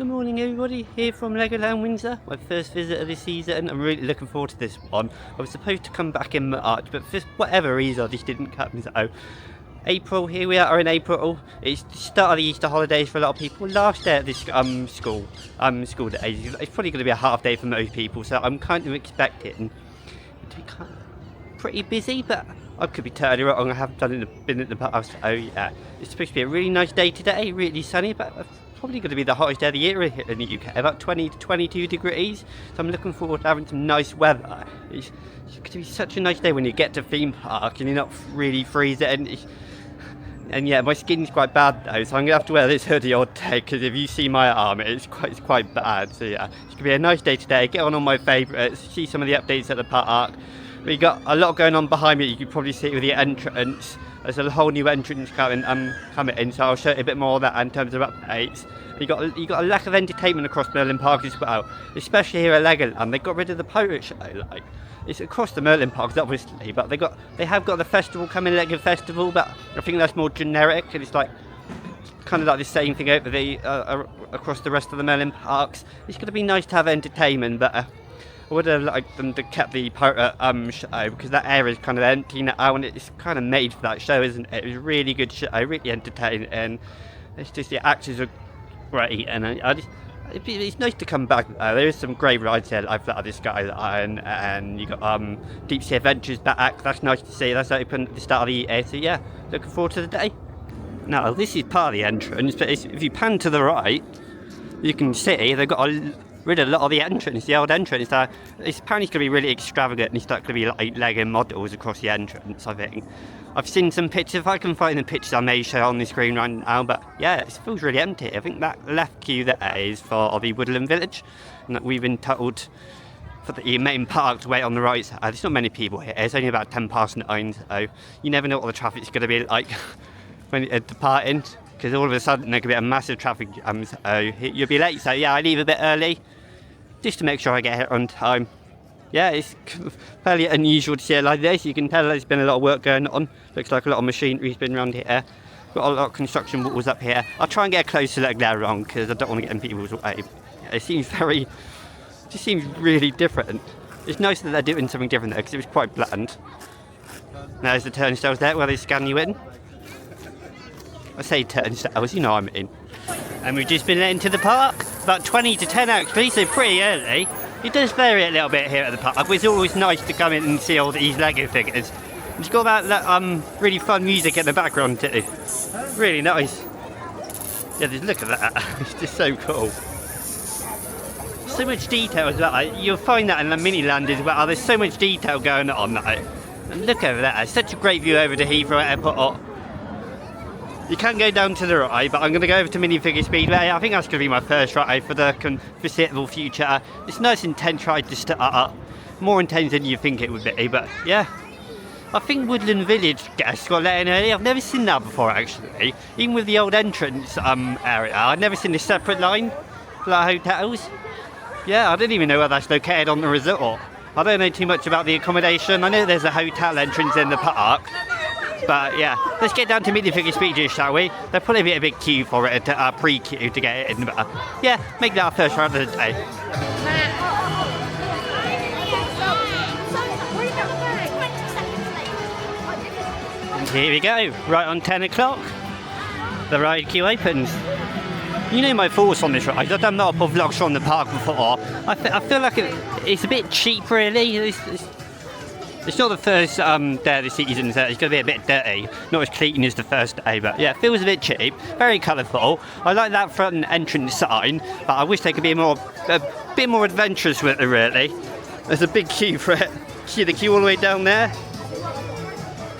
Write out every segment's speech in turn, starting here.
Good morning everybody, here from LEGOLAND Windsor, my first visit of this season. I'm really looking forward to this one. I was supposed to come back in March, but for whatever reason I just didn't come, so April, here we are in April. It's the start of the Easter holidays for a lot of people. Last day at this school days. It's probably going to be a half day for most people, so I'm kind of expecting it to be kind of pretty busy, but I could be totally wrong. I haven't been in the past. Oh yeah, it's supposed to be a really nice day today, really sunny, but probably going to be the hottest day of the year here in the UK, about 20 to 22 degrees. So I'm looking forward to having some nice weather. It's going to be such a nice day when you get to theme park and you're not really freezing. And yeah, my skin's quite bad though, so I'm going to have to wear this hoodie all day, because if you see my arm, it's quite bad. So yeah, it's going to be a nice day today. Get on all my favourites, see some of the updates at the park. We got a lot going on behind me. You can probably see it with the entrance. There's a whole new entrance coming in, so I'll show you a bit more of that in terms of updates. You got a lack of entertainment across Merlin Park as well, especially here at Legoland. They got rid of the pirate show. Like, it's across the Merlin Parks obviously, but they have got the festival coming, Lego Festival, but I think that's more generic, and it's like kind of like the same thing over the across the rest of the Merlin Parks. It's going to be nice to have entertainment, but I would have liked them to keep the pirate show, because that area is kind of empty now, and it's kind of made for that show, isn't it? It was a really good show, really entertaining, and it's just the actors are great, and it's nice to come back. There is some great rides here, like Flat of the Skyline, and you got Deep Sea Adventures back. That's nice to see. That's open at the start of the year, so yeah, looking forward to the day. Now this is part of the entrance, but if you pan to the right, you can see they've got rid of a lot of the entrance, the old entrance. It's apparently going to be really extravagant, and it's going to be like Lego models across the entrance, I think. I've seen some pictures. If I can find the pictures, I may show on the screen right now, but yeah, it feels really empty. I think that left queue there is for the Woodland Village, and that we've been told for the main park to wait on the right side. There's not many people here. It's only about 9:10, so you never know what the traffic's going to be like when you're departing, because all of a sudden there could be a massive traffic jam, so you'll be late. So yeah, I leave a bit early just to make sure I get here on time. Yeah, it's fairly unusual to see it like this. You can tell there's been a lot of work going on. Looks like a lot of machinery's been around here. Got a lot of construction walls up here. I'll try and get a closer look there on, because I don't want to get in people's way. It seems just seems really different. It's nice that they're doing something different there, because it was quite bland. Now there's the turnstiles there where they scan you in. I say turnstiles, you know what I mean. And we've just been let into the park, about 20 to 10 actually, so pretty early. It does vary a little bit here at the park, but it's always nice to come in and see all these Lego figures. It's got that really fun music in the background too. Really nice. Yeah, just look at that. It's just so cool. So much detail as well. You'll find that in the Miniland as well. There's so much detail going on. And look over there. It's such a great view over to Heathrow Airport. You can go down to the right, but I'm going to go over to Minifigure Speedway. I think that's going to be my first ride for the foreseeable future. It's a nice intense ride to start. More intense than you think it would be, but yeah. I think Woodland Village guests got let in early. I've never seen that before actually. Even with the old entrance area, I've never seen a separate line for like hotels. Yeah, I didn't even know where that's located on the resort. I don't know too much about the accommodation. I know there's a hotel entrance in the park. But yeah, let's get down to Minifigure Speedway, shall we? They'll probably be a big queue for it, pre-queue to get it in. But yeah, make that our first round of the day. And here we go, right on 10 o'clock. The ride queue opens. You know my thoughts on this ride. I've done multiple vlogs from the park before. I feel like it's a bit cheap, really. It's not the first day of the season, so it's going to be a bit dirty. Not as clean as the first day, but yeah, it feels a bit cheap. Very colourful. I like that front entrance sign, but I wish they could be a bit more adventurous with it, really. There's a big queue for it. See the queue all the way down there?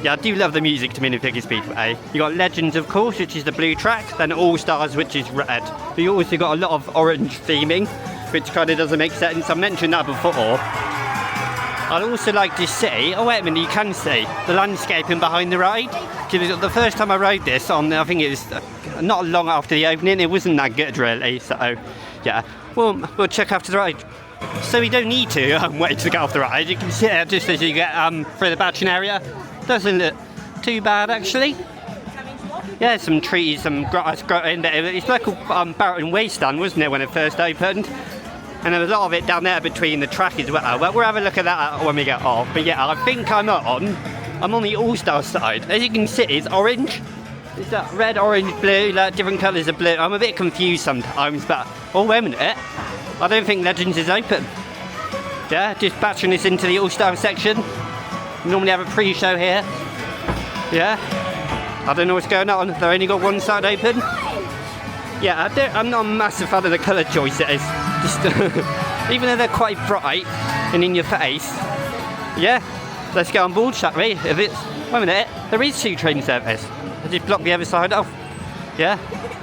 Yeah, I do love the music to Minifigure Speedway. You got Legends, of course, which is the blue track, then All Stars, which is red. But you also got a lot of orange theming, which kind of doesn't make sense. I mentioned that before. I'd also like to see, oh wait a minute, you can see the landscaping behind the ride. Because the first time I rode this on, I think it was not long after the opening, it wasn't that good really, so yeah. We'll check after the ride. So we don't need to wait to get off the ride, you can sit there just as you get through the batching area. Doesn't look too bad actually. Yeah, some trees, some grass growing there. It's like a Barrington Wasteland, wasn't it, when it first opened? And there was a lot of it down there between the track as well. But we'll have a look at that when we get off. But yeah, I think I'm on the All-Star side. As you can see, it's orange. It's that red, orange, blue, like different colours of blue. I'm a bit confused sometimes, but oh, wait a minute. I don't think Legends is open. Yeah, just batching this into the All-Star section. We normally have a pre-show here. Yeah. I don't know what's going on. They've only got one side open. Yeah, I'm not a massive fan of the colour choices. Just even though they're quite bright and in your face. Yeah, let's get on board, shall we? Wait a minute, there is 2 train service. I just blocked the other side off. Yeah,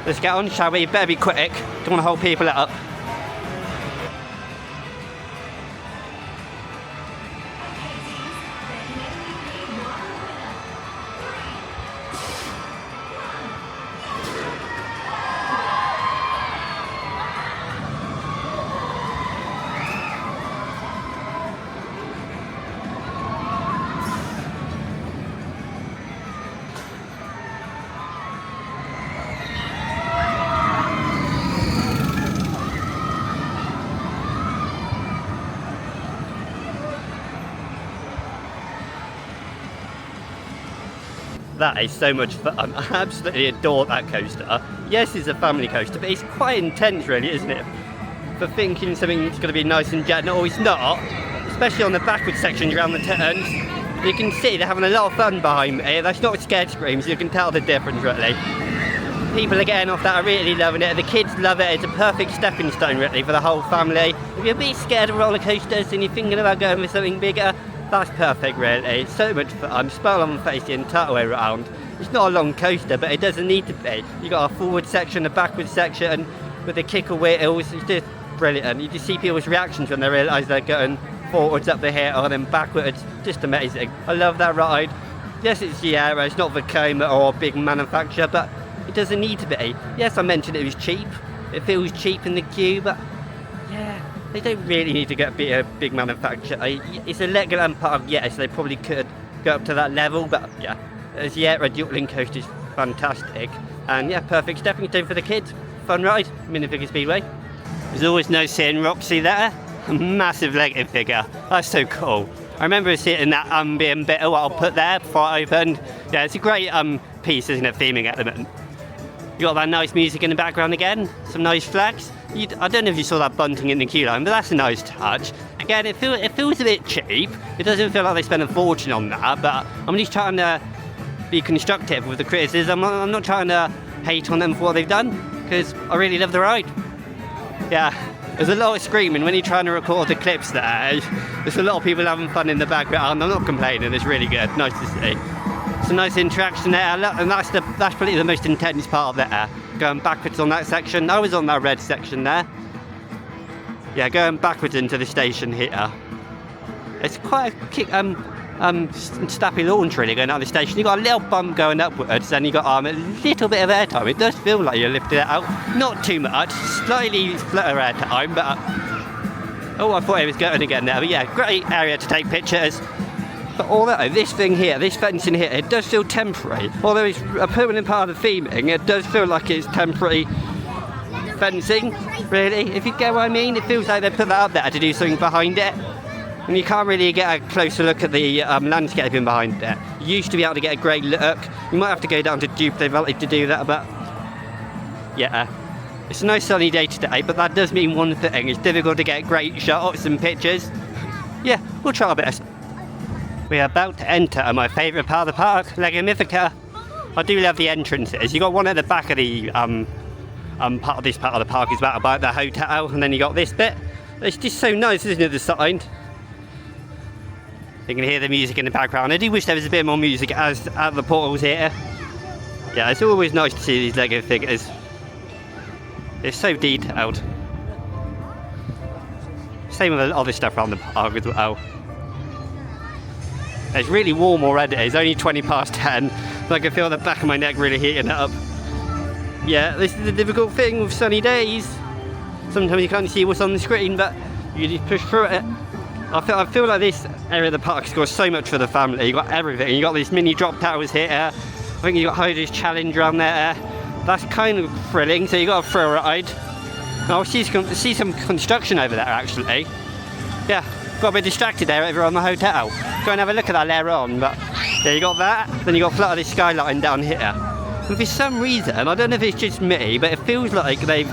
let's get on, shall we? Better be quick. Don't want to hold people up. That is so much fun. I absolutely adore that coaster. Yes, it's a family coaster, but it's quite intense really, isn't it? For thinking something's going to be nice and gentle, it's not. Especially on the backwards sections around the turns. You can see they're having a lot of fun behind me. That's not scared screams, you can tell the difference really. People are getting off that, are really loving it. The kids love it. It's a perfect stepping stone really for the whole family. If you're a bit scared of roller coasters and you're thinking about going for something bigger, that's perfect really. So much fun, smile on the face the entire way around. It's not a long coaster, but it doesn't need to be. You got a forward section, a backward section with the kicker wheels. It's just brilliant. You just see people's reactions when they realise they're going forwards up the hill and then backwards. Just amazing. I love that ride. Yes, it's Sierra, it's not Vekoma or a big manufacturer, but it doesn't need to be. Yes, I mentioned it was cheap. It feels cheap in the queue, but yeah. They don't really need to get a big manufacturer. It's a Legoland park, yes, they probably could go up to that level, but yeah, a dual link coaster is fantastic. And yeah, perfect stepping stone for the kids. Fun ride, Minifigure Speedway. There's always no seeing Roxy there. A massive Lego figure. That's so cool. I remember seeing that ambient bit of what I'll put there before I opened. Yeah, it's a great piece, isn't it, theming element. You got that nice music in the background again, some nice flags. I don't know if you saw that bunting in the queue line, but that's a nice touch. Again, it feels a bit cheap. It doesn't feel like they spent a fortune on that, but I'm just trying to be constructive with the criticism. I'm not trying to hate on them for what they've done, because I really love the ride. Yeah, there's a lot of screaming when you're trying to record the clips there. There's a lot of people having fun in the background. I'm not complaining, it's really good, nice to see. Some nice interaction there, and that's probably the most intense part of there. Going backwards on that section. I was on that red section there. Yeah, going backwards into the station here. It's quite a snappy launch really going out of the station. You got a little bump going upwards, and you got a little bit of airtime. It does feel like you're lifting it out. Not too much, slightly flutter airtime, but oh, I thought it was going again there. But yeah, great area to take pictures. But although this thing here, this fencing here, it does feel temporary. Although it's a permanent part of the theming, it does feel like it's temporary fencing, really. If you get what I mean, it feels like they put that up there to do something behind it. And you can't really get a closer look at the landscaping behind it. You used to be able to get a great look. You might have to go down to Duplicate Valley to do that, but yeah. It's a nice sunny day today, but that does mean one thing. It's difficult to get great shots and pictures. Yeah, we'll try our best. We are about to enter my favourite part of the park, Lego Mythica. I do love the entrances. You got one at the back of the part of this part of the park is about the hotel, and then you got this bit. It's just so nice, isn't it, the sign? You can hear the music in the background. I do wish there was a bit more music at the portals here. Yeah, it's always nice to see these Lego figures. It's so detailed. Same with a lot of this stuff around the park as well. It's really warm already. It's only 20 past 10. So I can feel the back of my neck really heating up. Yeah, this is the difficult thing with sunny days. Sometimes you can't see what's on the screen, but you just push through it. I feel like this area of the park has got so much for the family. You got everything. You got these mini drop towers here. I think you've got Heidi's challenge around there. That's kind of thrilling, so you got a thrill ride. I'll see some construction over there actually. Yeah, got a bit distracted there over on the hotel. Go and have a look at that later on, but yeah, you got that, then you got Flutter this skyline down here. And for some reason, I don't know if it's just me, but it feels like they've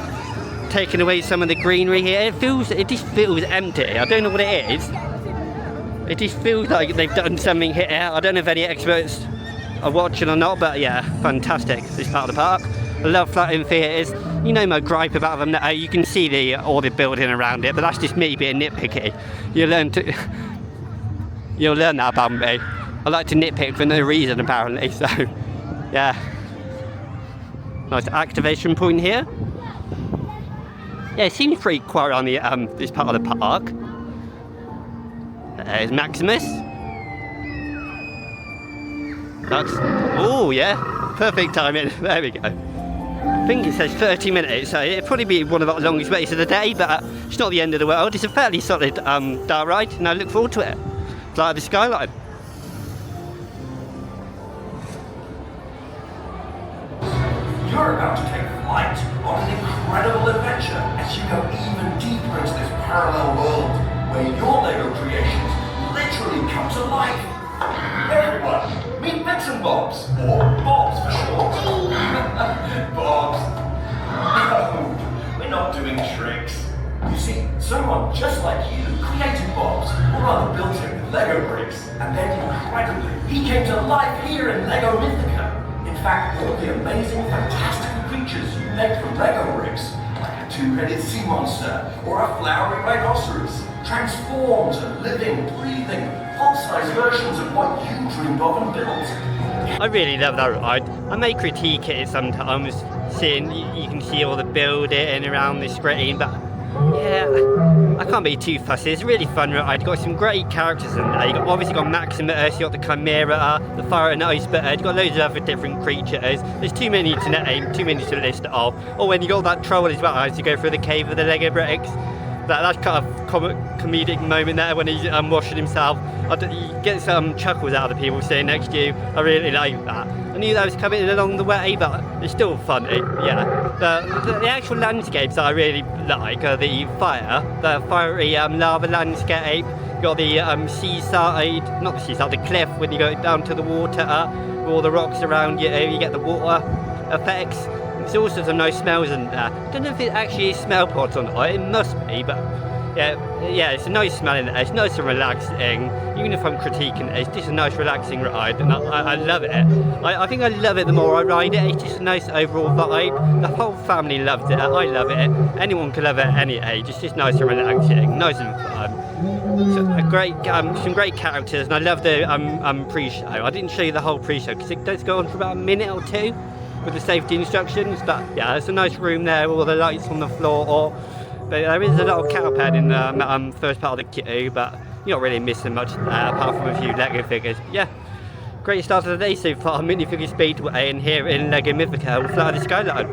taken away some of the greenery here. It just feels empty. I don't know what it is. It just feels like they've done something here. I don't know if any experts are watching or not, but yeah, fantastic, this part of the park. I love floating theatres. You know my gripe about them now. You can see all the building around it, but that's just me being nitpicky. You'll learn that about me. I like to nitpick for no reason apparently, so yeah. Nice activation point here. Yeah, it seems pretty quiet on the this part of the park. There's Maximus. That's, oh yeah, perfect timing. There we go. I think it says 30 minutes, so it'll probably be one of the longest races of the day, but it's not the end of the world. It's a fairly solid dark ride, and I look forward to it. Fly the skyline. You're about to take flight on an incredible adventure as you go even deeper into this parallel world where your LEGO creations literally come to life. Everyone, meet Bits and Bobs, or Bobs for short. Bobs. No, we're not doing tricks. You see, someone just like you created Bobs, or rather built him with LEGO bricks, and then incredibly, he came to life here in LEGO Mythica. In fact, all the amazing, fantastical creatures you make from LEGO bricks, like a two-headed sea monster or a flowery rhinoceros, transformed to living, breathing, full-size versions of what you dreamed of and built. I really love that ride. I may critique it sometimes, seeing you can see all the building around the screen, but yeah, I can't be too fussy. It's a really fun ride. Got some great characters in there. You obviously got Maximus, you got the Chimera, the Fire and Ice Bird, you got loads of other different creatures. There's too many to name, too many to list off. Oh, and you got that troll as well as you go through the cave of the LEGO bricks. That's kind of comedic moment there when he's washing himself. You get some chuckles out of the people sitting next to you. I really like that. I knew that was coming along the way, but it's still funny. Yeah, the actual landscapes that I really like are the fiery lava landscape. You got the seaside, not the seaside, the cliff when you go down to the water, with all the rocks around you. You get the water effects. There's also some nice smells in there. I don't know if it actually is smell pots or not, it must be, but yeah, it's a nice smell in there. It's nice and relaxing. Even if I'm critiquing it, it's just a nice relaxing ride, and I love it. I think I love it the more I ride it. It's just a nice overall vibe. The whole family loves it. I love it. Anyone can love it at any age. It's just nice and relaxing, nice and fun. So some great characters, and I love the pre-show. I didn't show you the whole pre-show because it does go on for about a minute or two with the safety instructions, but yeah, it's a nice room there with all the lights on the floor. But there is a little cow pad in the first part of the queue, but you're not really missing much apart from a few LEGO figures. Yeah, great start of the day so far. Minifigure Speedway, and here in LEGO Mythica we'll fly the skyline.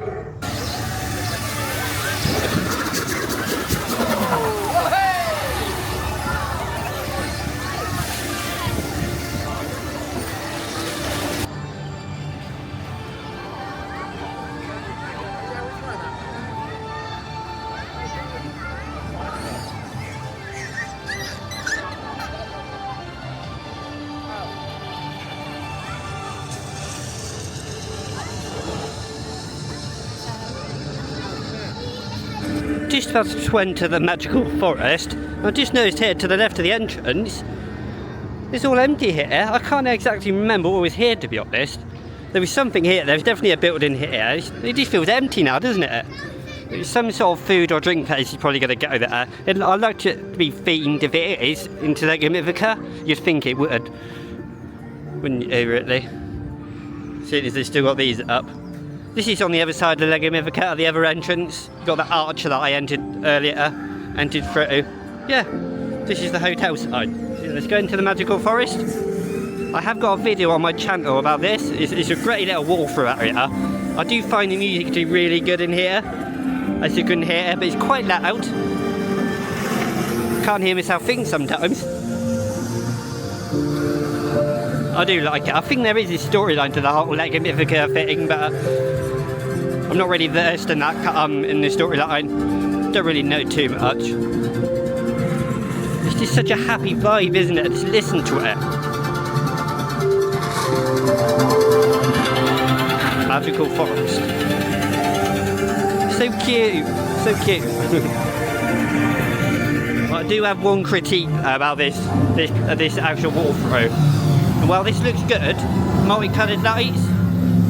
Just about to enter the magical forest. I just noticed here to the left of the entrance, it's all empty here. I can't exactly remember what was here, to be honest. There was something here, there's definitely a building here. It just feels empty now, doesn't it? There's some sort of food or drink place is probably going to go there. And I'd like it to be themed, if it is, into LEGO Mythica. You'd think it would, wouldn't you, really? Seeing as they've still got these up. This is on the other side of the LEGO Mythica, the other entrance. You've got the arch that I entered through. Yeah, this is the hotel side. So let's go into the magical forest. I have got a video on my channel about this. It's a great little walkthrough area. I do find the music to be really good in here, as you can hear, but it's quite loud. Can't hear myself think sometimes. I do like it. I think there is a storyline to the whole Lego Mythica thing, but I'm not really versed in that in the storyline. Don't really know too much. It's just such a happy vibe, isn't it? Just listen to it. Magical forest. So cute, so cute. I do have one critique about this actual walkthrough. And while this looks good, multicoloured lights,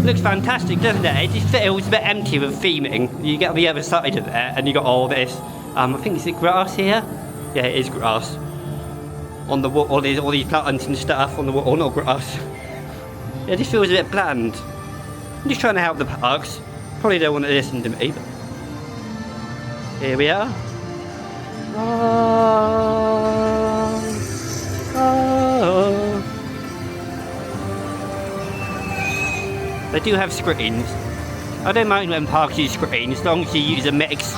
looks fantastic, doesn't it? It just feels a bit empty with theming. You get on the other side of it, and you got all this. I think it's grass here. Yeah, it is grass. On the wall, all these plants and stuff on the wall, not grass. Yeah, it just feels a bit bland. I'm just trying to help the parks. Probably don't want to listen to me, but here we are. They do have screens. I don't mind when parks use screens, as long as you use a mix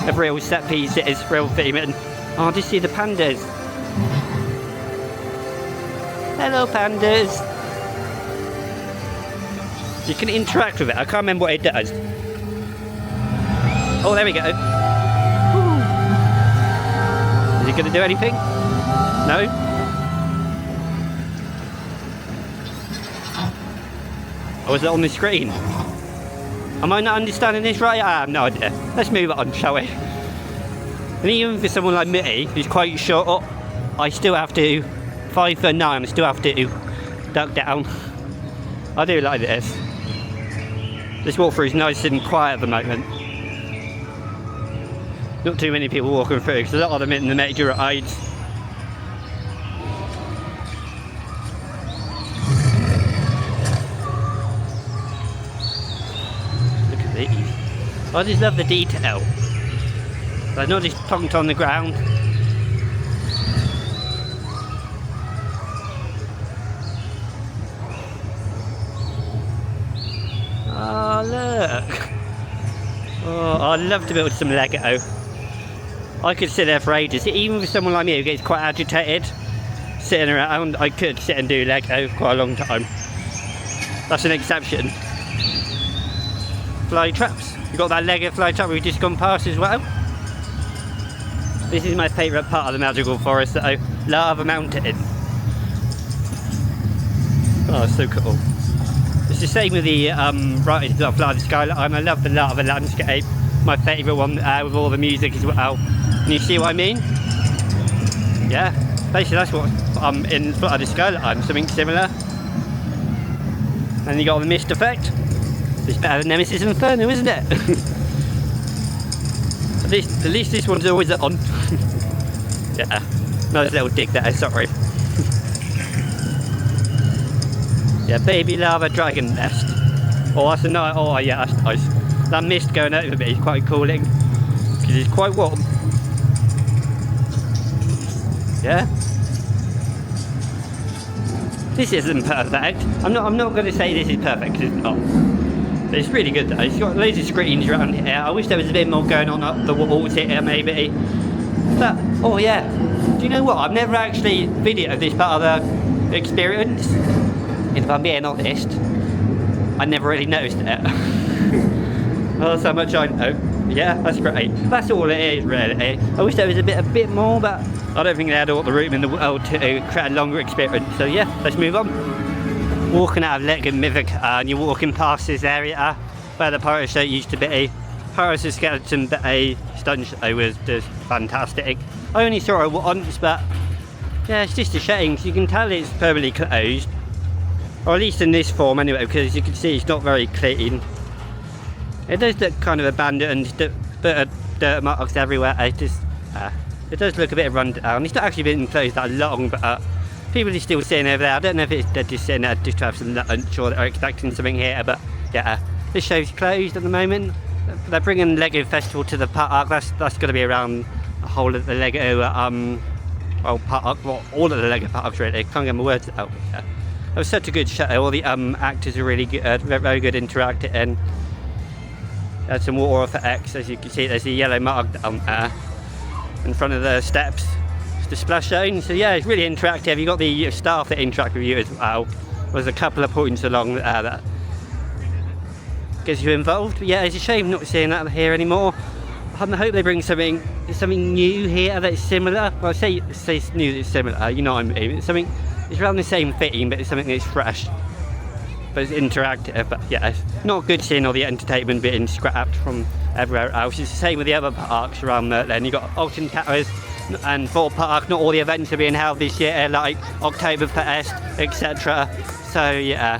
of real set pieces, real theming. Oh, just see the pandas. Hello, pandas. You can interact with it. I can't remember what it does. Oh, there we go. Woo. Is it going to do anything? No? Or is it on the screen? Am I not understanding this right? I have no idea. Let's move on, shall we? And even for someone like me, who's quite short, I still have to, 5'9", I still have to duck down. I do like this. This walkthrough is nice and quiet at the moment. Not too many people walking through, because a lot of them in the major rides. Look at these. I just love the detail. They're not just plonked on the ground. Oh, look. Oh, I'd love to build some Lego. I could sit there for ages. Even for someone like me who gets quite agitated, sitting around, I could sit and do Lego quite a long time. That's an exception. Fly traps. You've got that Lego fly trap we've just gone past as well. This is my favourite part of the magical forest, though. Lava Mountain. Oh, it's so cool. It's the same with the right at the skyline. I love the lava landscape. My favourite one with all the music as well. And you see what I mean? Yeah, basically that's what in Flight of the Skyline, something similar. And you got the mist effect. It's better than Nemesis Inferno, isn't it? At least this one's always on. Yeah, nice little dig there, sorry. Yeah, baby lava dragon nest. Oh, that's a nice. Oh, yeah, that's nice. That mist going over me is quite cooling because it's quite warm. Yeah. This isn't perfect. I'm not going to say this is perfect because it's not. But it's really good though. It's got loads of screens around here. I wish there was a bit more going on up the walls here, maybe. But oh yeah. Do you know what? I've never actually videoed this part of the experience. If I'm being honest, I never really noticed it. Oh, that's how much I know. Yeah, that's great. That's all it is, really. I wish there was a bit more, but I don't think they had all the room in the world to create a longer experience. So yeah, let's move on. Walking out of Lego Mythica, and you're walking past this area where the pirate show used to be. Pirates of Skeleton Bay stunt show was just fantastic. I only saw it once, but yeah, it's just a shame because you can tell it's permanently closed. Or at least in this form anyway, because as you can see it's not very clean. It does look kind of abandoned, bit of dirt marks everywhere. It does look a bit run down. It's not actually been closed that long, but people are still sitting over there. I don't know if they're just sitting there just to have some lunch or they're expecting something here, but yeah, this show's closed at the moment. They're bringing Lego Festival to the park. That's going to be around the whole of the Lego park, well, all of the Lego parks really. Can't get my words out. Yeah. It was such a good show. All the actors are really good, very good interacting. Had some water effects, as you can see. There's a yellow mark down there in front of the steps. It's the splash zone. So yeah, it's really interactive. You got the staff that interact with you as well. There's a couple of points along there that gets you involved. But yeah, it's a shame not seeing that here anymore. I hope they bring something new here that's similar. Well, I say it's new, it's similar, you know what I mean. It's around the same theme, but it's something that's fresh. But it's interactive. But yeah, it's not good seeing all the entertainment being scrapped from everywhere else. It's the same with the other parks around there. Then you've got Alton Towers and Thorpe Park. Not all the events are being held this year, like Oktoberfest, etc. So yeah,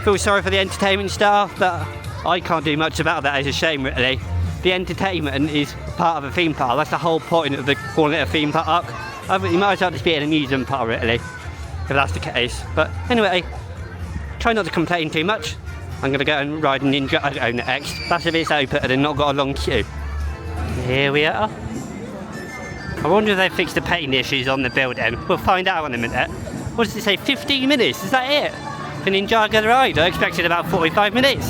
feel sorry for the entertainment staff, but I can't do much about that. It's a shame, really. The entertainment is part of a theme park. That's the whole point of calling it a theme park. I think you might as well just be an amusement park, really, if that's the case. But anyway, try not to complain too much. I'm going to go and ride a Ninjago next. That's if it's open and not got a long queue. Here we are. I wonder if they fixed the paint issues on the building. We'll find out in a minute. What does it say? 15 minutes? Is that it? For Ninjago ride? I expected about 45 minutes.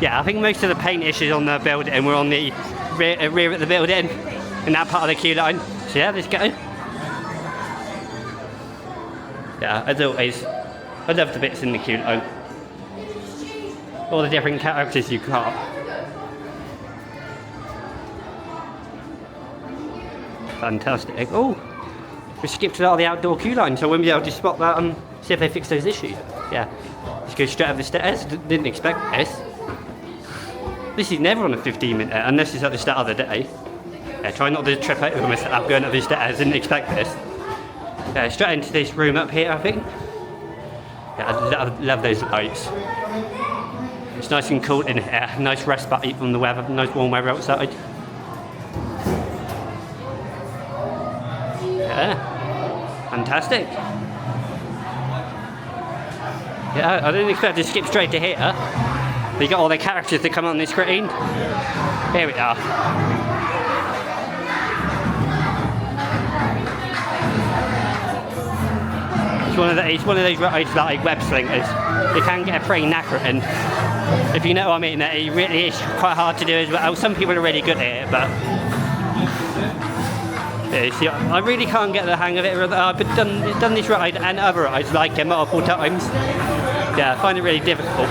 Yeah, I think most of the paint issues on the building were on the rear of the building, in that part of the queue line. So yeah, let's go. Yeah, as always, I love the bits in the queue line. All the different characters you got. Fantastic. Oh, we skipped a lot of the outdoor queue line, so I won't be able to spot that and see if they fix those issues. Yeah, let's go straight up the stairs. Didn't expect this. This is never on a 15-minute, unless it's at the start of the day. Yeah, try not to trip over myself going up the stairs, didn't expect this. Yeah, straight into this room up here, I think. Yeah, I love those lights. It's nice and cool in here, nice respite from the weather, nice warm weather outside. Yeah, fantastic. Yeah, I didn't expect to skip straight to here. You got all the characters that come on the screen. Here we are. It's one of those rides like web slingers. They can get pretty knackering. If you know what I mean, it really is quite hard to do as well. Some people are really good at it, but yeah, see, I really can't get the hang of it. I've done this ride and other rides like it multiple times. Yeah, I find it really difficult.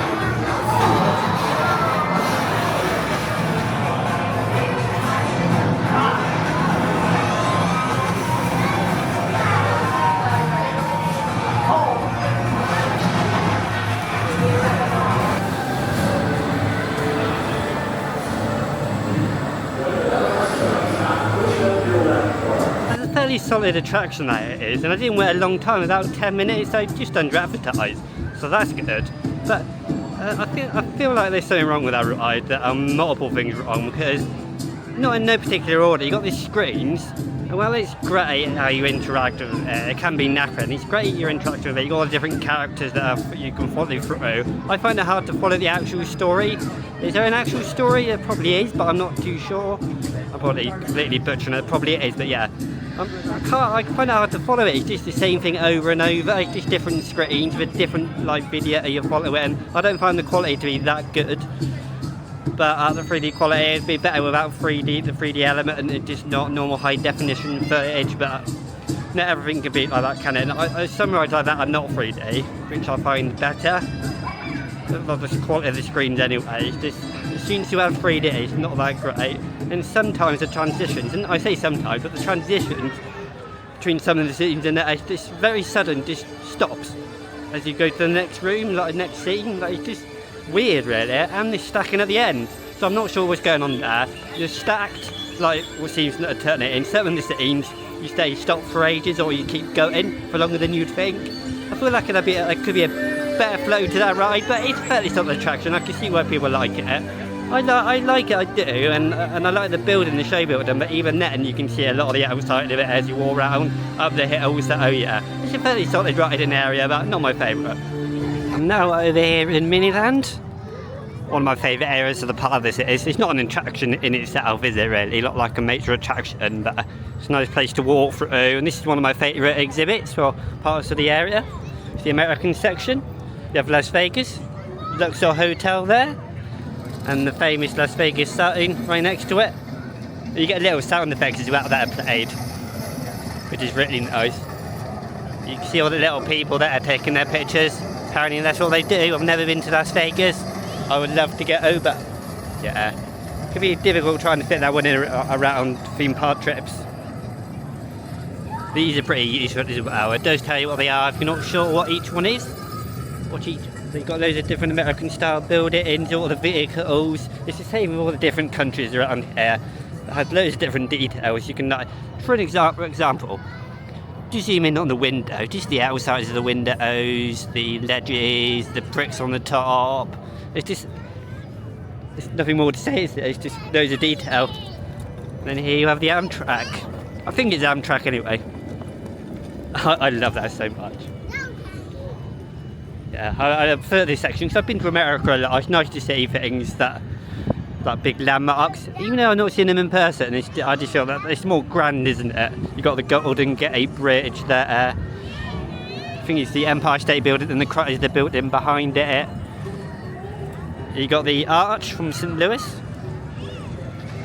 Solid attraction that it is, and I didn't wait a long time, about 10 minutes, so just under advertised, so that's good. But I feel like there's something wrong with that ride, that multiple things wrong, because not in no particular order. You got these screens, and well, it's great how you interact with it. It can be knackering. It's great you're interacting with it. You got all the different characters that you can follow through. I find it hard to follow the actual story. Is there an actual story? There probably is, but I'm not too sure. I'm probably completely butchering it. Probably it is, but yeah. I find it hard to follow it. It's just the same thing over and over. It's just different screens with different like video you follow it, and I don't find the quality to be that good. But the 3D quality would be better without the 3D element, and it's just not normal high definition footage. But not everything can be like that, can it? Some rides like that are not 3D, which I find better. The quality of the screens anyway. It seems to have 3D, it's not that great. And sometimes the transitions, and I say sometimes, but the transitions between some of the scenes and that, it's very sudden, just stops as you go to the next room, like the next scene. Like, it's just weird, really. And they're stacking at the end, so I'm not sure what's going on there. You're stacked like what seems an eternity. In some of the scenes, you stay stopped for ages, or you keep going for longer than you'd think. I feel like there could be a better flow to that ride, but it's a fairly solid attraction. I can see why people like it. I like it, I do, and I like the building, the show building, but even then you can see a lot of the outside of it as you walk around up the hills. So, oh yeah, it's a fairly solid riding area, but not my favourite. I'm now over here in Miniland. One of my favourite areas of the park this is. It's not an attraction in itself, is it really? Not like a major attraction, but it's a nice place to walk through, and this is one of my favourite exhibits for parts of the area. It's the American section. You have Las Vegas, Luxor Hotel there, and the famous Las Vegas sign right next to it. You get little sound effects as well that are played, which is really nice. You can see all the little people that are taking their pictures. Apparently that's what they do. I've never been to Las Vegas. I would love to get over. Yeah, could be difficult trying to fit that one in around theme park trips. These are pretty useful as well. It does tell you what they are if you're not sure what each one is. They've got loads of different American style buildings, all the vehicles. It's the same with all the different countries around here. It has loads of different details. You can, like, for example, just zoom in on the window, just the outsides of the windows, the ledges, the bricks on the top. There's nothing more to say, is there? It's just loads of detail. And then here you have the Amtrak. I think it's Amtrak anyway. I love that so much. Yeah, I prefer this section because I've been to America a lot. It's nice to see things that big landmarks. Even though I've not seen them in person, I just feel that it's more grand, isn't it? You've got the Golden Gate Bridge there. I think it's the Empire State Building and the Chrysler Building behind it. You got the Arch from St. Louis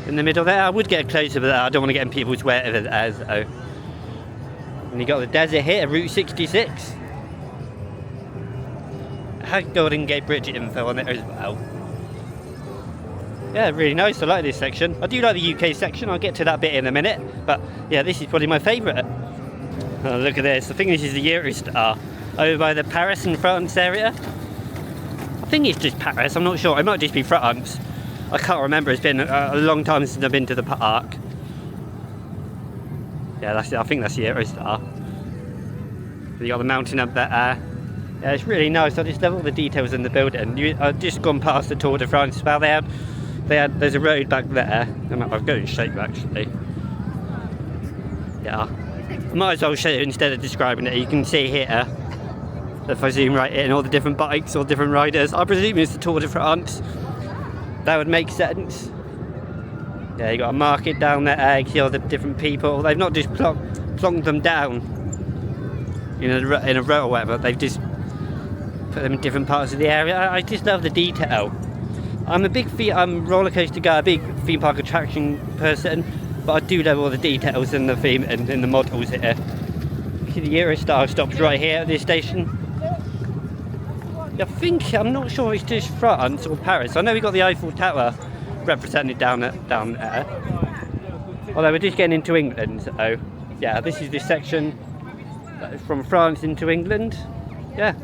in the middle there. I would get closer, but I don't want to get in people's way over there. So. And you got the desert here, Route 66. It has Golden Gate Bridge info on it as well. Yeah, really nice. I like this section. I do like the UK section. I'll get to that bit in a minute. But yeah, this is probably my favourite. Oh, look at this. I think this is the Eurostar over by the Paris and France area. I think it's just Paris. I'm not sure. It might just be France. I can't remember. It's been a long time since I've been to the park. Yeah, that's it. I think that's the Eurostar. You got the mountain up there. Yeah, it's really nice. I just love all the details in the building. I've just gone past the Tour de France as well. There's a road back there. I'll go and show you actually. Yeah, I might as well show you instead of describing it. You can see here, if I zoom right in, all the different bikes, all different riders. I presume it's the Tour de France. That would make sense. Yeah, you got a market down there. You see all the different people. They've not just plonked them down in a row or whatever. They've just put them in different parts of the area. I just love the detail. I'm a big roller coaster guy, a big theme park attraction person, but I do love all the details in the theme and in the models here. See, the Eurostar stops right here at this station. I'm not sure it's just France or Paris. I know we got the Eiffel Tower represented down there. Although we're just getting into England, so yeah, this is the section from France into England. Yeah.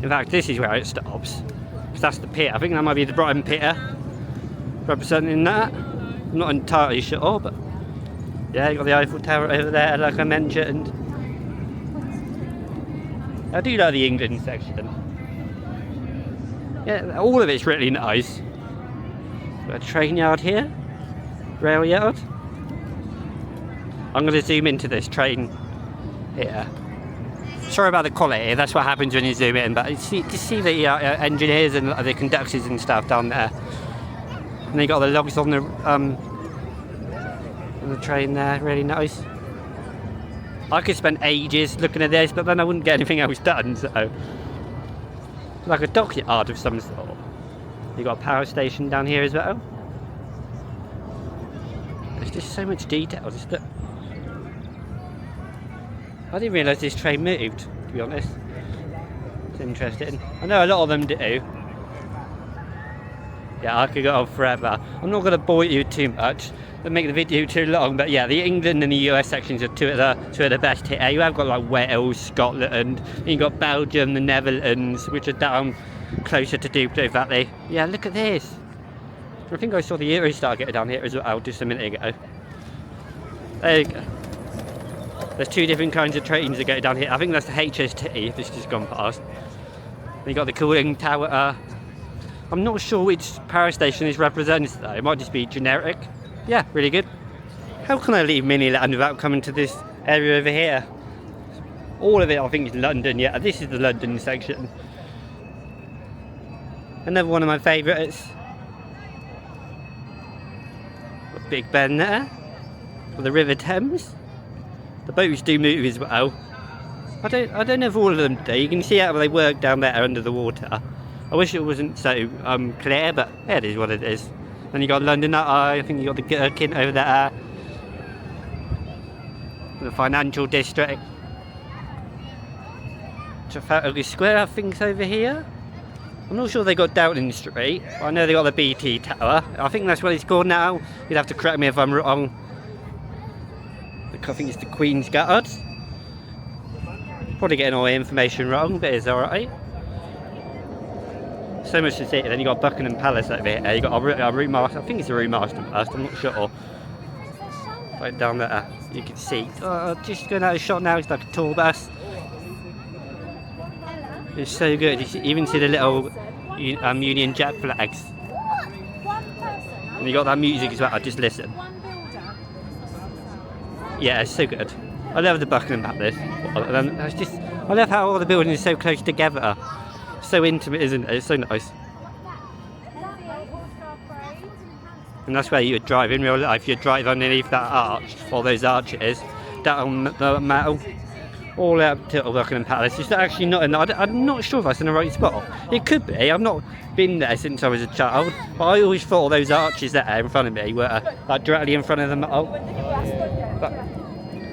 In fact, this is where it stops. Because that's the pier. I think that might be the Brighton Pier representing that. I'm not entirely sure, but yeah, you got the Eiffel Tower over there, like I mentioned. I do like the England section. Yeah, all of it's really nice. Got a train yard here, rail yard. I'm going to zoom into this train here. Sorry about the quality, that's what happens when you zoom in, but to see the engineers and the conductors and stuff down there. And they got the logs on the train there, really nice. I could spend ages looking at this, but then I wouldn't get anything else done, so. Like a dockyard of some sort. You got a power station down here as well. There's just so much detail. I didn't realise this train moved, to be honest. It's interesting. I know a lot of them do. Yeah, I could go on forever. I'm not going to bore you too much and make the video too long, but yeah, the England and the US sections are two of the best here. You have got like Wales, Scotland, and you've got Belgium, the Netherlands, which are down closer to Duplo Valley. Yeah, look at this. I think I saw the Eurostar get down here as well just a minute ago. There you go. There's two different kinds of trains that go down here. I think that's the HST that's just gone past. Then you got the cooling tower. I'm not sure which power station is represented though. It might just be generic. Yeah, really good. How can I leave Miniland without coming to this area over here? All of it I think is London. Yeah, this is the London section. Another one of my favourites. Big Ben there. Or the River Thames. The boats do move as well. I don't know if all of them do. You can see how they work down there under the water. I wish it wasn't so clear, but yeah, it is what it is. Then you got London Eye, I think you got the Gherkin over there. The financial district. Trafalgar Square, I think's over here. I'm not sure they got Downing Street. I know they got the BT Tower. I think that's what it's called now. You'd have to correct me if I'm wrong. I think it's the Queen's Guards. Probably getting all the information wrong, but it's alright. So much to see. Then you got Buckingham Palace over here. You got a route master. I think it's a route master first. I'm not sure. Right down there, you can see. Just going out of shot now. It's like a tour bus. It's so good. You even see the little Union Jack flags. And you got that music as well. Just listen. Yeah, it's so good. I love the Buckingham Palace. I love how all the buildings are so close together. So intimate, isn't it? It's so nice. And that's where you would drive in real life. You'd drive underneath that arch, or those arches, down the metal, all out to Buckingham Palace. It's actually not I'm not sure if that's in the right spot. It could be. I've not been there since I was a child, but I always thought all those arches there in front of me were like directly in front of the metal.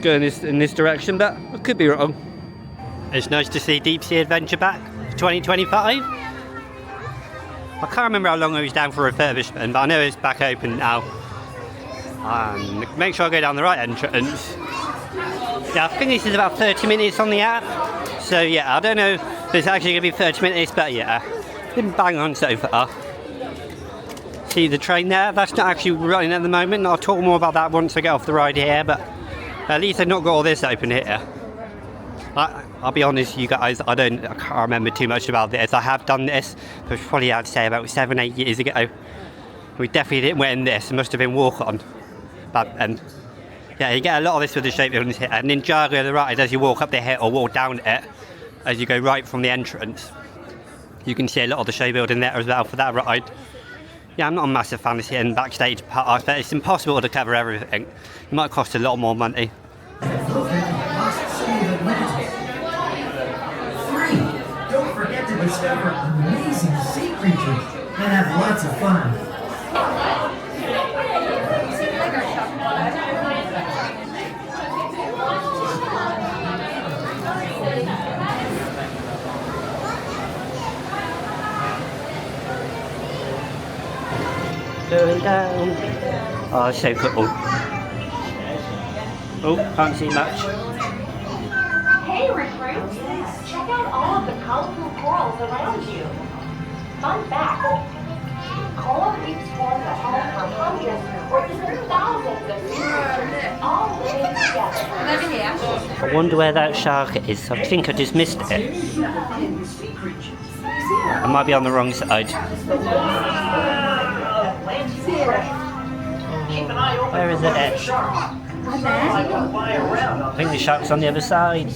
Going in this direction, but I could be wrong. It's nice to see Deep Sea Adventure back, 2025. I can't remember how long it was down for refurbishment, but I know it's back open now. Make sure I go down the right entrance. Yeah, I think this is about 30 minutes on the app. So yeah, I don't know if it's actually going to be 30 minutes, but yeah, been bang on so far. See the train there? That's not actually running at the moment. I'll talk more about that once I get off the ride here, but at least I've not got all this open here. I'll be honest, you guys, I can't remember too much about this. I have done this, but probably I'd say about 7-8 years ago. We definitely didn't win this. It must have been walk on. But yeah, you get a lot of this with the shape buildings here. And Ninjago, the ride, as you walk up the hill or walk down it, as you go right from the entrance, you can see a lot of the show building there as well for that ride. Yeah, I'm not a massive fan of hitting backstage parts, but it's impossible to cover everything. It might cost a lot more money. 3. Don't forget to discover amazing sea creatures and have lots of fun. Going down. Oh, so cool. Oh, can't see much. Hey recruits, check out all of the colorful corals around you. Fun fact, coral reefs form the home for hundreds or even thousands of sea creatures all living together. I wonder where that shark is. I think I just missed it. I might be on the wrong side. Where is it at? I think the shark's on the other side.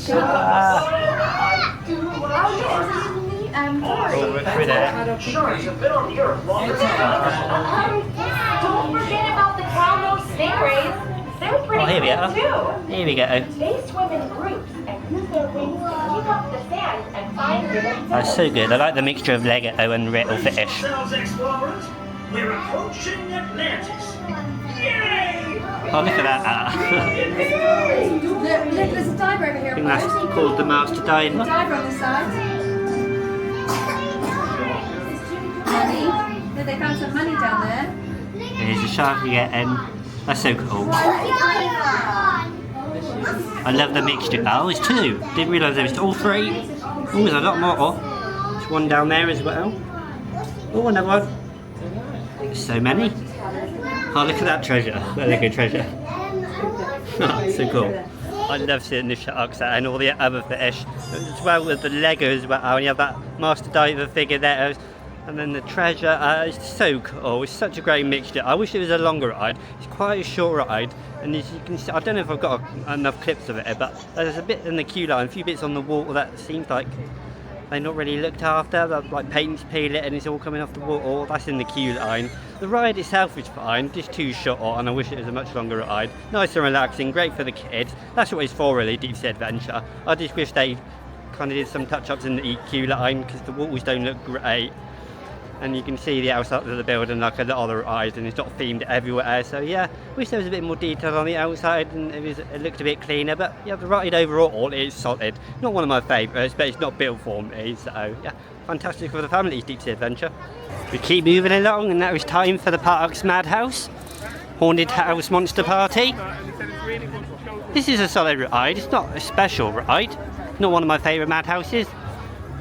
Oh, we're through there. Sharks have been on the earth longer than don't forget about the brown-nosed stingrays. They're pretty Oh, here we are. too. Here we go. They swim in groups and use their wings to kick up the sand and find little That's so good. I like the mixture of Lego and real fish. Yourselves, explorers. We're approaching Atlantis. Yay! Oh, look at that. Look, there's a diver over here. I think that's called the Master Diver. Diver on this side. Money. Look, they found some money down there. There's a shark again. That's so cool. I love the mixture. Oh, it's 2. Didn't realise there was all 3. Oh, there's a lot more. There's one down there as well. Oh, another one. So many. Oh, look at that treasure. The Lego treasure. So cool. I love seeing the sharks and all the other fish. As well with the Lego as well. And you have that Master Diver figure there. And then the treasure. It's so cool. It's such a great mixture. I wish it was a longer ride. It's quite a short ride. And as you can see, I don't know if I've got enough clips of it, but there's a bit in the queue line, a few bits on the wall that seems like they're not really looked after. Like paint's peeling and it's all coming off the wall. That's in the queue line. The ride itself is fine, just too short, and I wish it was a much longer ride. Nice and relaxing, great for the kids. That's what it's for really, Deep Sea Adventure. I just wish they kind of did some touch-ups in the queue line because the walls don't look great. and you can see the outside of the building like a lot of the rides, and it's not themed everywhere. So yeah, wish there was a bit more detail on the outside and it looked a bit cleaner, but yeah, the ride overall is solid. Not one of my favourites, but it's not built for me, so yeah, fantastic for the family's deep sea adventure. We keep moving along, and now it's time for the park's madhouse, Haunted House Monster Party. This is a solid ride. It's not a special ride, not one of my favourite madhouses.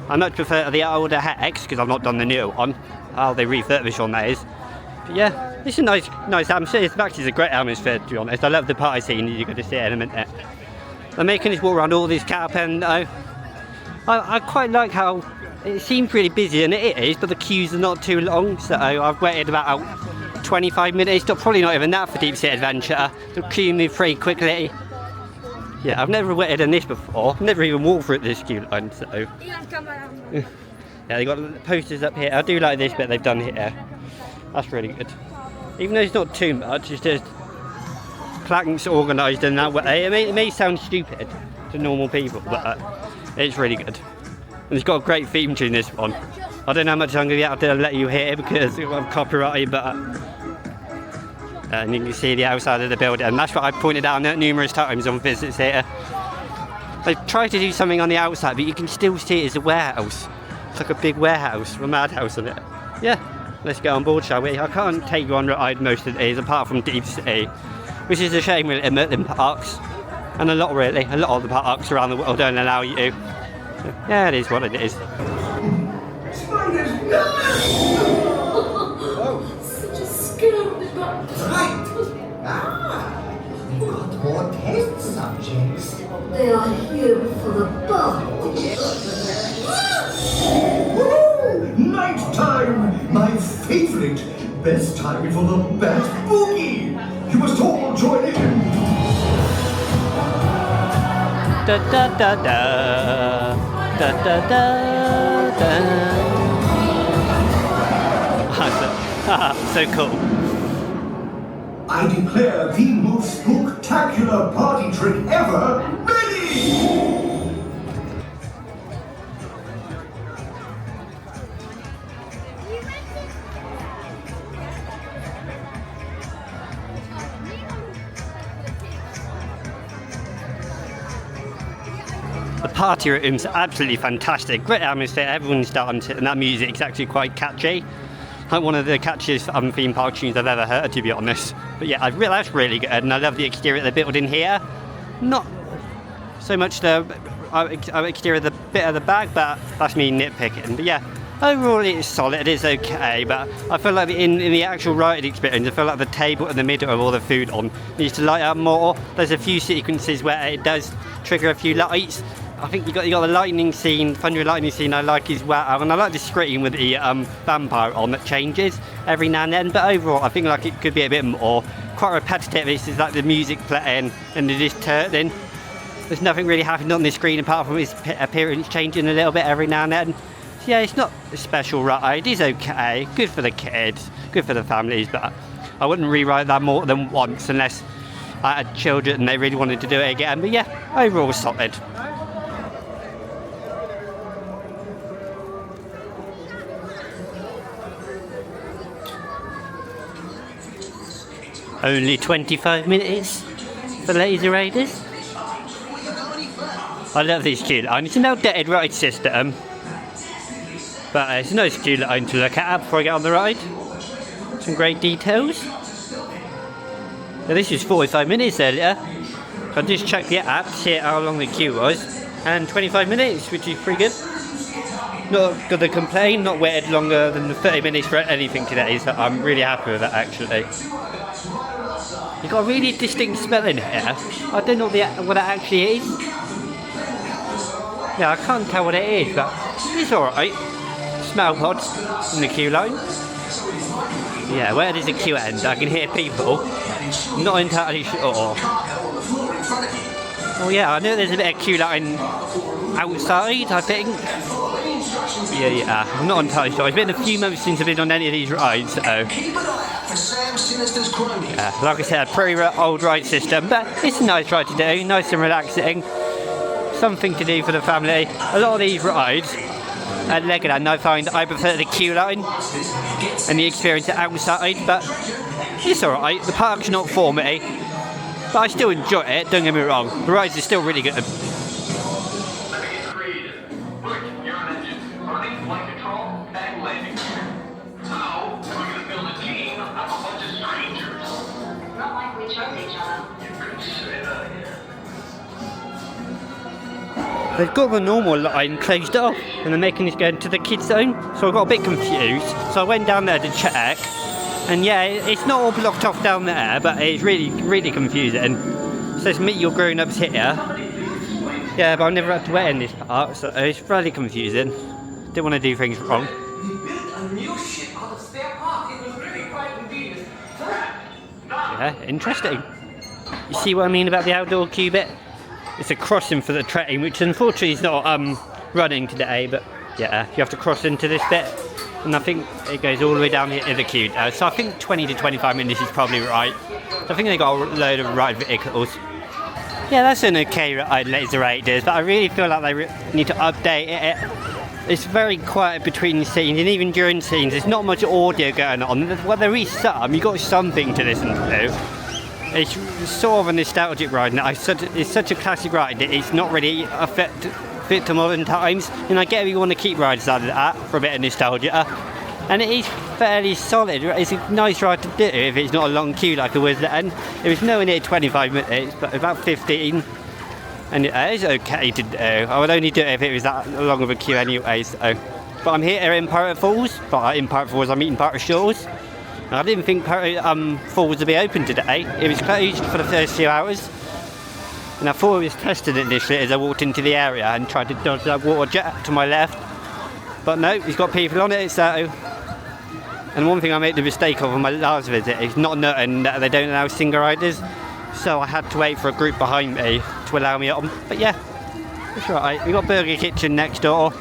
I much prefer the older Hex because I've not done the new one. How they refurbish on that is. But yeah, it's a nice atmosphere. It's actually a great atmosphere, to be honest. I love the party scene you're going to see in a minute. They're making us walk around all this car pen though. I quite like how it seems really busy, and it is, but the queues are not too long. So I've waited about 25 minutes. Probably not even that for Deep Sea Adventure. The queue moved pretty quickly. Yeah, I've never waited in this before. I've never even walked through this queue line, so. Yeah, they got posters up here. I do like this bit they've done here. That's really good. Even though it's not too much, it's just planks organised in that way. It may sound stupid to normal people, but it's really good. And it's got a great theme tune, this one. I don't know how much I'm going to be able to let you hear because I'm copyrighted, but and you can see the outside of the building, and that's what I've pointed out numerous times on visits here. They've tried to do something on the outside, but you can still see it as a warehouse. It's like a big warehouse, a madhouse on it. Yeah, let's get on board, shall we? I can't take you on ride most of these, apart from Deep Sea, which is a shame really in parks. And a lot of the parks around the world don't allow you. So, yeah, it is what it is. Spiders, Such a scary butt. Right! You've got more test subjects. They are here for the bug. Woo! Nighttime! My favorite! Best time for the Bat Boogie! You must all join in! Da da da da da da da da. So cool. I declare the most spectacular party trick ever ready! The party room's absolutely fantastic. Great atmosphere, everyone's dancing, and that music's actually quite catchy. Like one of the catchiest theme park tunes I've ever heard, to be honest. But yeah, that's really good, and I love the exterior of the building here. Not so much the exterior of the bit of the back, but that's me nitpicking. But yeah, overall it's solid, it is okay, but I feel like in the actual ride experience, I feel like the table in the middle of all the food on needs to light up more. There's a few sequences where it does trigger a few lights. I think you got the lightning scene, thunder lightning scene I like as well, and I like the screen with the vampire on that changes every now and then, but overall I think like it could be a bit more. Quite repetitive, this is like the music playing and it is turning. There's nothing really happening on the screen apart from his appearance changing a little bit every now and then. So yeah, it's not a special ride, it's okay, good for the kids, good for the families, but I wouldn't rewrite that more than once unless I had children and they really wanted to do it again, but yeah, overall solid. Only 25 minutes for Laser Raiders. I love this queue line. It's an outdated ride system, but it's a nice queue line to look at before I get on the ride. Some great details. Now this was 45 minutes earlier. So I just checked the app to see how long the queue was, and 25 minutes, which is pretty good. Not going to complain, not waited longer than 30 minutes for anything today, so I'm really happy with that actually. You've got a really distinct smell in here. I don't know what it actually is. Yeah, I can't tell what it is, but it's alright. Smell pods in the queue line. Yeah, where does the queue end? I can hear people. I'm not entirely sure. Oh yeah, I know there's a bit of queue line outside, I think. Yeah, I'm not entirely sure. It's been a few months since I've been on any of these rides, so yeah, like I said, a pretty old ride system, but it's a nice ride to do, nice and relaxing. Something to do for the family. A lot of these rides at Legoland, I find I prefer the queue line and the experience outside, but it's alright. The park's not for me, but I still enjoy it, don't get me wrong. The rides are still really good. Let me get creative. Quick, you're on engine. Running, flight control, and landing. Now, we're going to build a team of a bunch of strangers. Not like we chose each other. You could say that, yeah. They've got the normal line closed off and they're making us go into the kids zone, so I got a bit confused. So I went down there to check, and yeah, it's not all blocked off down there, but it's really confusing. It says meet your grown-ups here. Yeah, but I've never had to wait in this part, so it's really confusing. Didn't want to do things wrong. We built a new ship out of spare parts. It was really quite convenient. Yeah, interesting. You see what I mean about the outdoor queue bit? It's a crossing for the train, which unfortunately is not running today, but yeah, you have to cross into this bit, and I think it goes all the way down here to the queue. So I think 20 to 25 minutes is probably right. I think they got a load of ride vehicles. Yeah, that's an okay ride, Laser Raiders, but I really feel like they need to update it. It's very quiet between scenes, and even during scenes, there's not much audio going on. Well, there is some. You've got something to listen to. It's sort of a nostalgic ride, and it's such a classic ride that it's not really a fit to modern times. And I get if you want to keep rides like that for a bit of nostalgia, and it is fairly solid. It's a nice ride to do if it's not a long queue like it was then. It was nowhere near 25 minutes, but about 15, and it is okay to do. I would only do it if it was that long of a queue anyway. So, but I'm here in Pirate Falls. But in Pirate Falls, I'm eating Pirate Shores. I didn't think Pirate Falls would be open today. It was closed for the first few hours, and I thought it was tested initially as I walked into the area and tried to dodge that water jet to my left. But no, it's got people on it, so... And one thing I made the mistake of on my last visit is not knowing that they don't allow single riders, so I had to wait for a group behind me to allow me on. But yeah, it's alright. We got Burger Kitchen next door.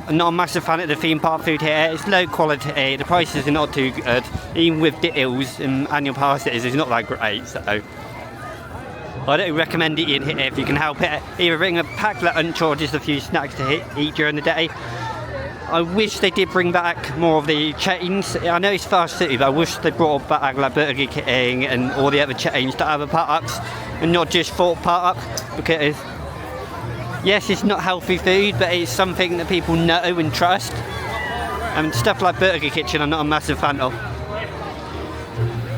I'm not a massive fan of the theme park food here. It's low quality, the prices are not too good. Even with deals and annual passes, it's not that great, so I don't recommend eating here if you can help it. Either bring a packed lunch or just a few snacks to eat during the day. I wish they did bring back more of the chains. I know it's fast food, but I wish they brought back like Burger King and all the other chains to other parks, and not just Thorpe Park, because yes, it's not healthy food, but it's something that people know and trust. And stuff like Burger Kitchen, I'm not a massive fan of.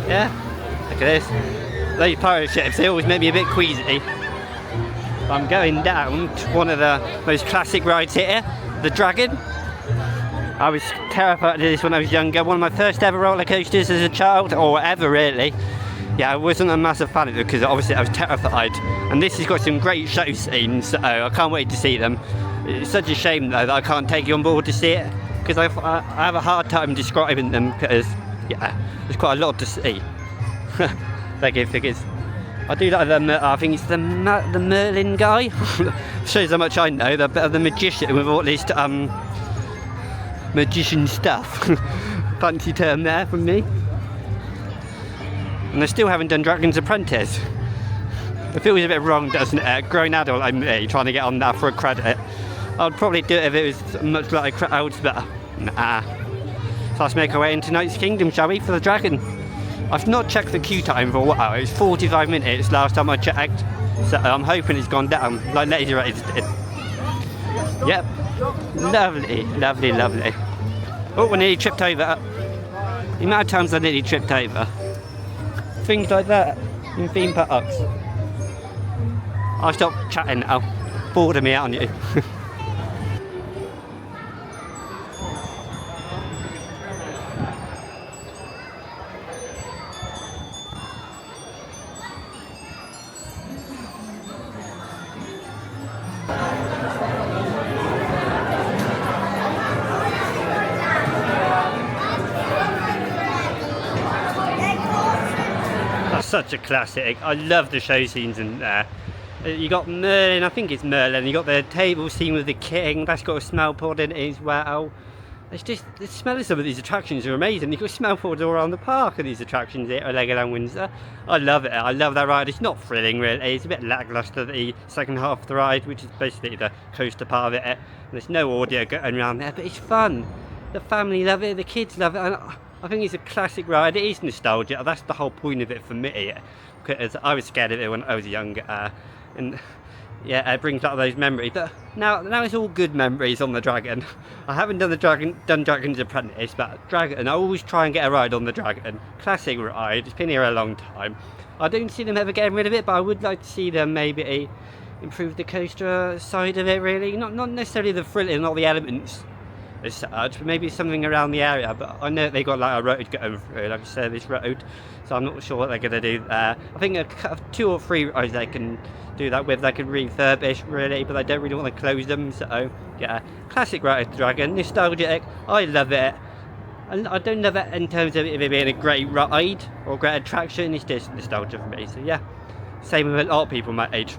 Yeah, look at this. Those pirate ships, they always make me a bit queasy. I'm going down to one of the most classic rides here, the Dragon. I was terrified of this when I was younger. One of my first ever roller coasters as a child, or ever really. Yeah, I wasn't a massive fan of it because obviously I was terrified. And this has got some great show scenes, so I can't wait to see them. It's such a shame though that I can't take you on board to see it, because I have a hard time describing them, because yeah, there's quite a lot to see. Lego figures. I do like the, I think it's the Merlin guy. Shows how much I know. The magician with all this magician stuff. Fancy term there from me. And I still haven't done Dragon's Apprentice. It feels a bit wrong, doesn't it? Grown adult like me trying to get on that for a credit. I'd probably do it if it was much like a crowd, but nah. So let's make our way into Knight's Kingdom, shall we, for the Dragon? I've not checked the queue time for a while. It was 45 minutes last time I checked, so I'm hoping it's gone down like Laser Raiders did. Yep, lovely, lovely, lovely. Oh, we nearly tripped over. The amount of times I nearly tripped over. Things like that in theme parks. I'll stop chatting now. Boredom me out on you. Such a classic. I love the show scenes in there. You got Merlin, I think it's Merlin. You got the table scene with the king. That's got a smell pod in it as well. It's just, the smell of some of these attractions are amazing. You can smell forward all around the park and these attractions here at Legoland Windsor. I love it. I love that ride. It's not thrilling really. It's a bit lackluster, the second half of the ride, which is basically the coaster part of it. And there's no audio going around there, but it's fun. The family love it, the kids love it, and I think it's a classic ride. It is nostalgia. That's the whole point of it for me, because I was scared of it when I was younger, and yeah, it brings back those memories. But now it's all good memories on the Dragon. I haven't done Dragon's Apprentice, but Dragon, I always try and get a ride on the Dragon. Classic ride. It's been here a long time. I don't see them ever getting rid of it, but I would like to see them maybe improve the coaster side of it. Really, not necessarily the thrilling, not the elements as such, but maybe something around the area. But I know they got like a road going through, like a service road, so I'm not sure what they're going to do there. I think 2 or 3 rides they can do that with. They can refurbish really, but they don't really want to close them. So yeah, classic ride of Dragon, nostalgic. I love it. I don't love it in terms of it being a great ride or a great attraction. It's just nostalgia for me. So yeah, same with a lot of people my age.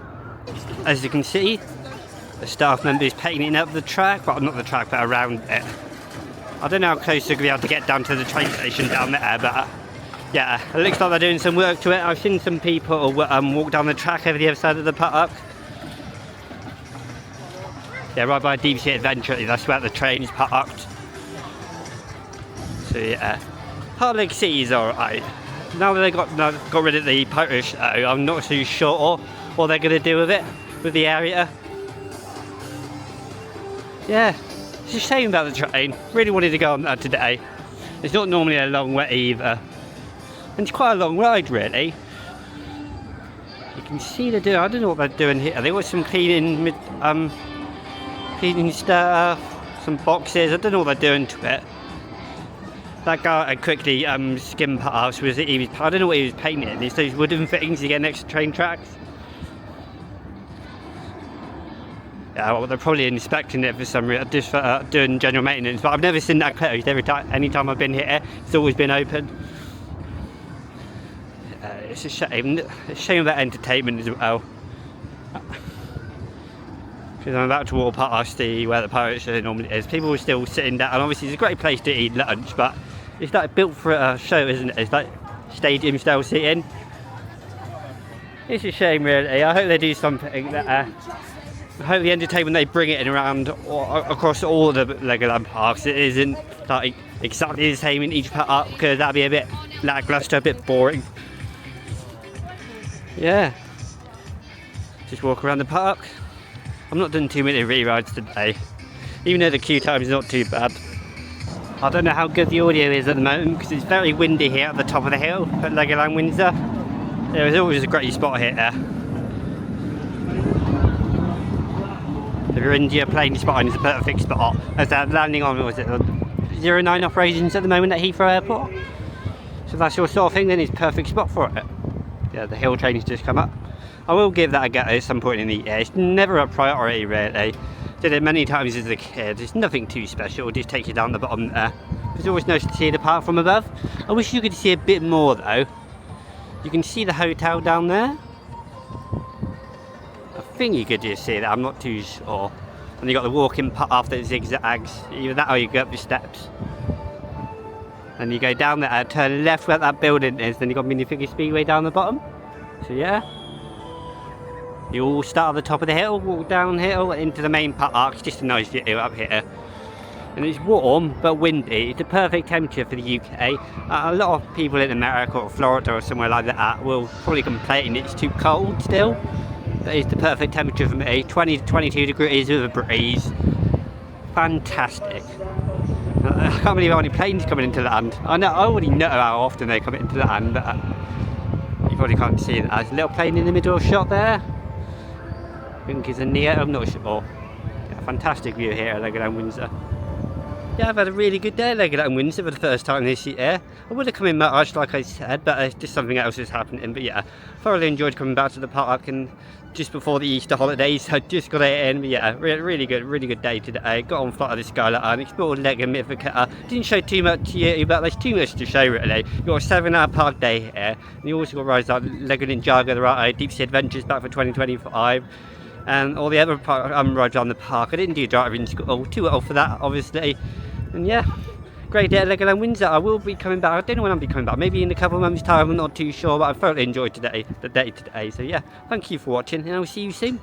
As you can see, the staff members painting up the track, well not the track but around it. I don't know how close they're going to be able to get down to the train station down there, but yeah, it looks like they're doing some work to it. I've seen some people walk down the track over the other side of the park. Yeah, right by Deep Sea Adventure, that's where the train is parked. So yeah, Park Lake City is alright. Now that they got rid of the pirate show, I'm not too sure what they're going to do with it, with the area. Yeah, it's a shame about the train. Really wanted to go on that today. It's not normally a long way either. And it's quite a long ride really. You can see they're doing, I don't know what they're doing here. They got some cleaning stuff, some boxes, I don't know what they're doing to it. That guy I quickly skimmed past, I don't know what he was painting. It's those wooden things you get next to train tracks. Yeah, well, they're probably inspecting it for some reason, just for doing general maintenance, but I've never seen that closed. Any time I've been here, it's always been open. It's a shame about entertainment as well. Because I'm about to walk past where the pirate show normally is. People are still sitting down, and obviously it's a great place to eat lunch, but it's like built for a show, isn't it? It's like stadium style seating. It's a shame really. I hope they do something that I hope the entertainment they bring it in around across all the Legoland parks, it isn't like exactly the same in each park, because that'd be a bit lackluster, a bit boring. Yeah, just walk around the park. I'm not doing too many re-rides today, even though the queue time is not too bad. I don't know how good the audio is at the moment because it's very windy here at the top of the hill at Legoland Windsor. There is always a great spot here. If you're into your plane spotting, it's a perfect spot. As they're landing on, was it 09 operations at the moment at Heathrow Airport? So if that's your sort of thing, then it's a perfect spot for it. Yeah, the hill train's just come up. I will give that a go at some point in the year. It's never a priority really. Did it many times as a kid. It's nothing too special, it just takes you down the bottom there. It's always nice to see the park from above. I wish you could see a bit more though. You can see the hotel down there. I think you could just see that, I'm not too sure. And you got the walking path that zigzags, either that or you go up the steps. And you go down there, turn left where that building is, then you got Minifigure Speedway down the bottom. So yeah. You all start at the top of the hill, walk downhill into the main park. It's just a nice view up here. And it's warm but windy. It's the perfect temperature for the UK. A lot of people in America or Florida or somewhere like that will probably complain it's too cold still. But it's the perfect temperature for me. 20 to 22 degrees with a breeze. Fantastic. I can't believe how many planes coming into land. I already know how often they come into land, but you probably can't see that. There's a little plane in the middle shot there. I think it's a Neo, I'm not sure. Yeah, fantastic view here at Legoland Windsor. Yeah, I've had a really good day at Legoland Windsor for the first time this year. I would have come in March like I said, but just something else is happening. But yeah, thoroughly enjoyed coming back to the park, and just before the Easter holidays I just got it in. But yeah, really good day today. Got on Flight of the Skylight and explored Lego Mythica. Didn't show too much to you, but there's too much to show really. You've got a 7-hour park day here, and you also got rides like Lego Ninjago, the ride, Deep Sea Adventures back for 2025. And all the other rides around the park. I didn't do driving school, too old for that obviously. And yeah, great day at Legoland Windsor. I will be coming back. I don't know when I'll be coming back. Maybe in a couple of months' time. I'm not too sure, but I thoroughly enjoyed the day today. So yeah, thank you for watching, and I'll see you soon.